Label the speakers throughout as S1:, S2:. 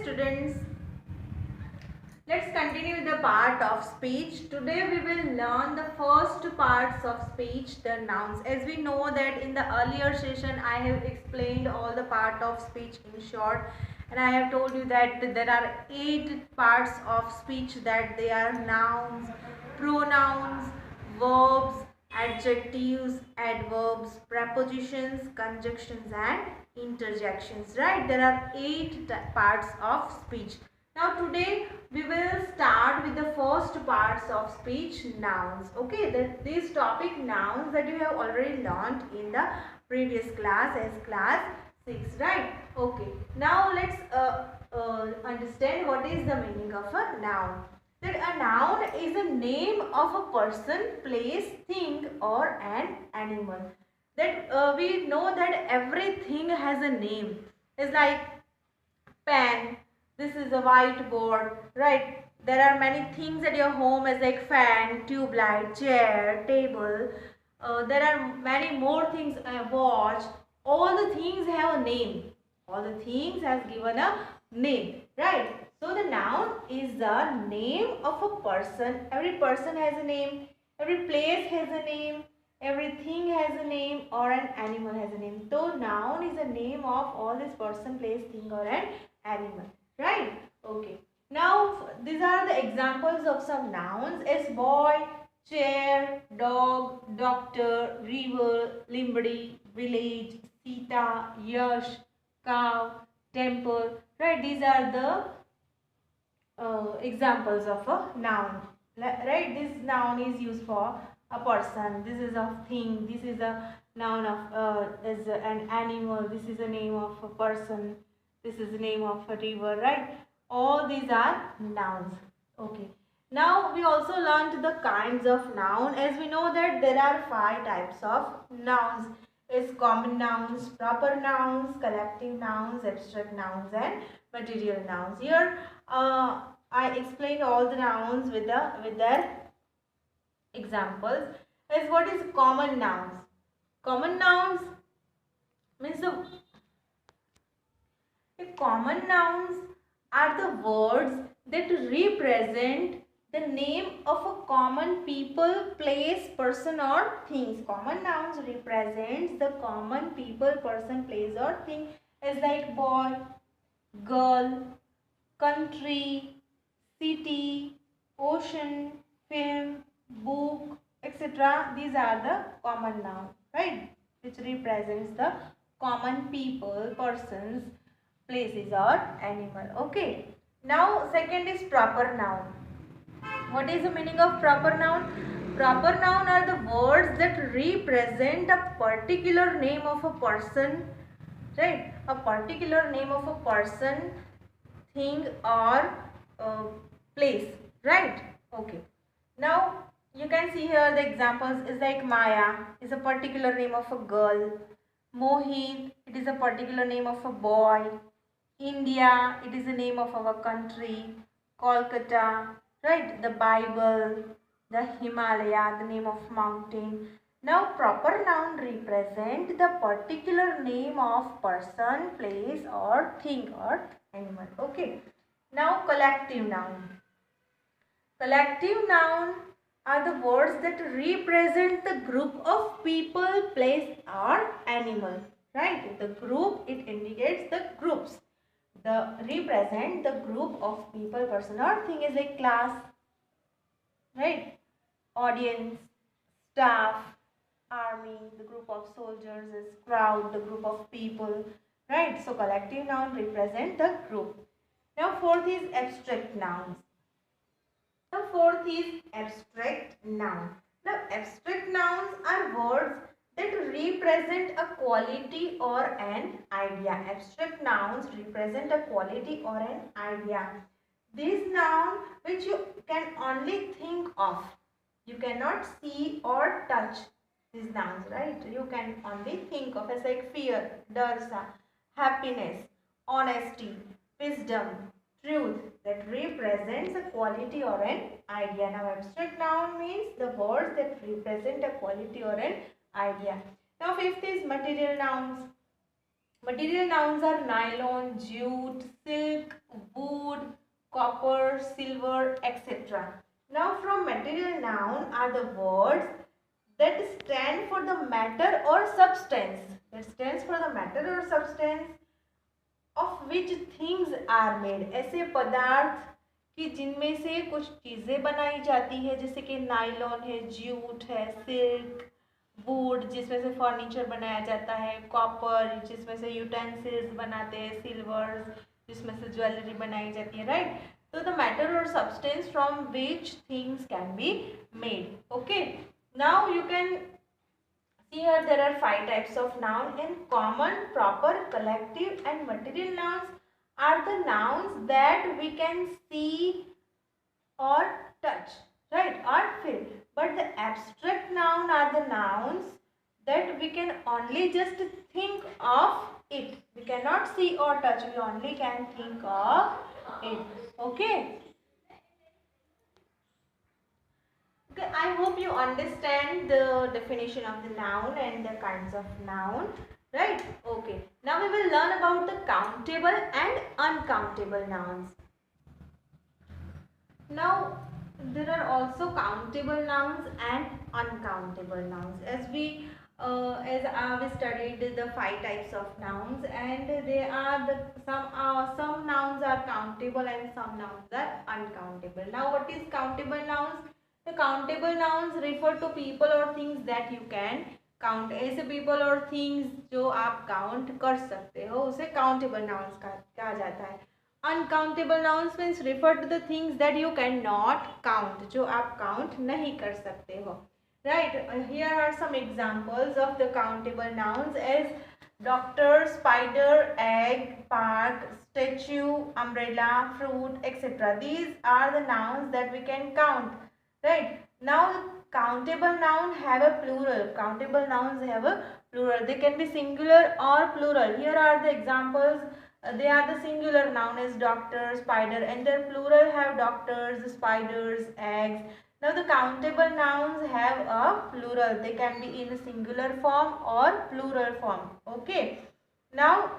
S1: students. Let's continue with the part of speech. Today we will learn the first parts of speech, the nouns. As we know that in the earlier session I have explained all the part of speech in short, and I have told you that there are 8 parts of speech, that they are nouns, pronouns, verbs, adjectives, adverbs, prepositions, conjunctions and interjections, right? There are 8 parts of speech. Now today we will start with the first parts of speech, nouns. Okay, this topic nouns that you have already learned in the previous class as class 6, right? Okay, now let's understand what is the meaning of a noun. That a noun is a name of a person, place, thing or an animal. That we know that everything has a name. It's like pen, this is a whiteboard, right? There are many things at your home as like fan, tube light, chair, table. There are many more things, watch. All the things have a name. All the things has given a name, right? So the noun is the name of a person. Every person has a name. Every place has a name. Everything has a name, or an animal has a name. So noun is a name of all this person, place, thing or an animal, right? Okay, now these are the examples of some nouns as boy, chair, dog, doctor, river, limbadi, village, Sita, Yash, cow, temple, right? These are the examples of a noun, right? This noun is used for a person, this is a thing, this is a noun of is an animal, this is a name of a person, this is the name of a river, right? All these are nouns. Okay, now we also learned the kinds of noun. As we know that there are 5 types of nouns. Is common nouns, proper nouns, collective nouns, abstract nouns and material nouns. Here I explained all the nouns with their examples. As what is common nouns? Common nouns means the common nouns are the words that represent the name of a common people, place, person or things. Common nouns represents the common people, person, place or thing, as like boy, girl, country, city, ocean, film, book, etc. These are the common nouns, right? Which represents the common people, persons, places or animal. Okay. Now second is proper noun. What is the meaning of proper noun? Proper noun are the words that represent a particular name of a person, right? A particular name of a person, thing or place, right? Okay, now you can see here the examples is like Maya is a particular name of a girl, Mohit, it is a particular name of a boy, India, it is the name of our country, Kolkata, right? The Bible, the Himalaya, the name of mountain. Now proper noun represent the particular name of person, place or thing or animal. Okay. Now collective noun. Collective noun are the words that represent the group of people, place or animal. Right? The group, it indicates the groups. The represent the group of people, person or thing is like class, right? Audience, staff, army, the group of soldiers is crowd, the group of people, right? So collective noun represent the group. Now fourth is abstract nouns. Now fourth is abstract noun. Now abstract nouns are words that represent a quality or an idea. Abstract nouns represent a quality or an idea. These nouns which you can only think of. You cannot see or touch these nouns, right? You can only think of as like fear, darsa, happiness, honesty, wisdom, truth, that represents a quality or an idea. Now abstract noun means the words that represent a quality or an idea. Now fifth is material nouns. Material nouns are nylon, jute, silk, wood, copper, silver, etc. Now from material noun are the words that stand for the matter or substance. That stands for the matter or substance of which things are made. ऐसे पदार्थ कि जिनमें से कुछ चीज़ें बनाई जाती है, जैसे कि नायलॉन है, जूट है, सिल्क, वुड जिसमें से फर्नीचर बनाया जाता है, कॉपर जिसमें से यूटेंसिल्स बनाते हैं, सिल्वर जिसमें से ज्वेलरी बनाई जाती है, राइट. तो द मैटर और substance from which things can be made. Okay, now you can see here there are 5 types of noun. In common, proper, collective and material nouns are the nouns that we can see or touch, right, or feel. But the abstract noun are the nouns that we can only just think of it. We cannot see or touch, we only can think of it. Okay. Okay, I hope you understand the definition of the noun and the kinds of noun, right? Okay, now we will learn about the countable and uncountable nouns. Now there are also countable nouns and uncountable nouns. As we studied the 5 types of nouns, and they are the some nouns are countable and some nouns are uncountable. Now what is countable nouns? The countable nouns refer to people or things that you can count. ऐसे people और things जो आप count कर सकते हो उसे countable nouns कहा जाता है. Uncountable nouns means refer to the things that you cannot count, जो आप count नहीं कर सकते हो. Right, here are some examples of the countable nouns as doctor, spider, egg, park, statue, umbrella, fruit, etc. These are the nouns that we can count. Right, now countable noun have a plural. Countable nouns have a plural. They can be singular or plural. Here are the examples. They are the singular noun as doctor, spider, and their plural have doctors, spiders, eggs. Now the countable nouns have a plural. They can be in a singular form or plural form. Okay. Now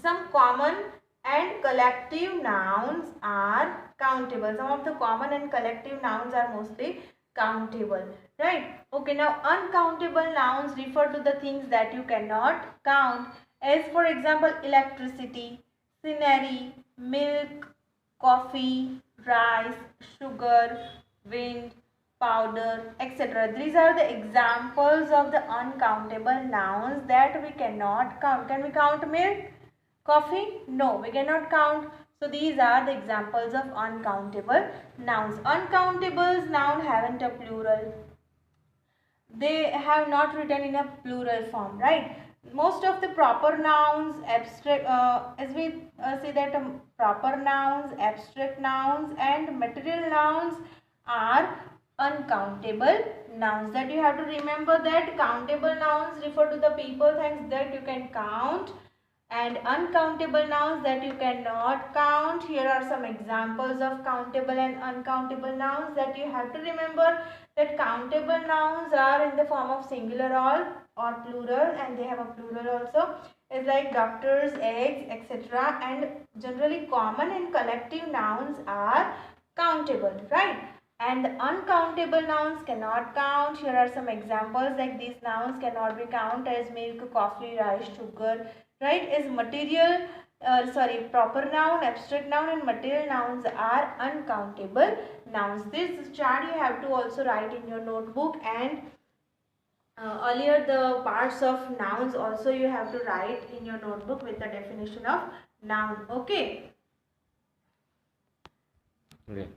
S1: some common and collective nouns are countable. Some of the common and collective nouns are mostly countable, right? Okay, now uncountable nouns refer to the things that you cannot count, as for example electricity, scenery, milk, coffee, rice, sugar, wind, powder, etc. These are the examples of the uncountable nouns that we cannot count. Can we count milk? Coffee? No, we cannot count. So these are the examples of uncountable nouns. Uncountables noun haven't a plural. They have not written in a plural form, right? Most of the proper nouns, abstract, as we say that proper nouns, abstract nouns and material nouns are uncountable nouns. That you have to remember that countable nouns refer to the people, things that you can count, and uncountable nouns that you cannot count. Here are some examples of countable and uncountable nouns that you have to remember, that countable nouns are in the form of singular or plural, and they have a plural also, is like doctors, eggs, etc. And generally common and collective nouns are countable, right? And the uncountable nouns cannot count. Here are some examples, like these nouns cannot be counted as milk, coffee, rice, sugar, right? Is material, proper noun, abstract noun and material nouns are uncountable nouns. This chart you have to also write in your notebook, and earlier the parts of nouns also you have to write in your notebook with the definition of noun. Okay.
S2: Okay.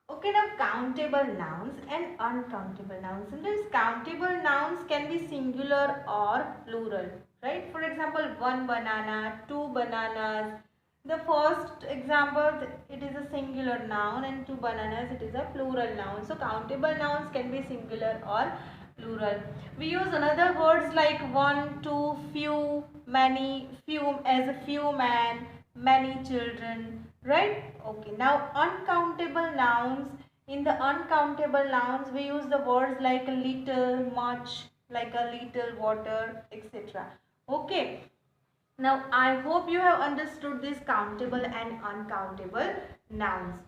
S1: Okay, now countable nouns and uncountable nouns. Sometimes countable nouns can be singular or plural, right? For example, one banana, two bananas. The first example, it is a singular noun, and two bananas, it is a plural noun. So countable nouns can be singular or plural. We use another words like one, two, few, many, few as a few man, many children, right? Okay, now uncountable nouns. In the uncountable nouns we use the words like little, much, like a little, water, etc. Okay. Now I hope you have understood these countable and uncountable nouns.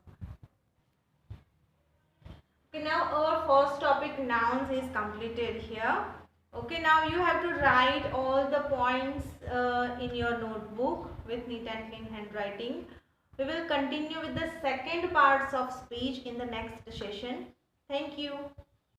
S1: Okay, now our first topic nouns is completed here. Okay, now you have to write all the points in your notebook with neat and clean handwriting. We will continue with the second parts of speech in the next session. Thank you.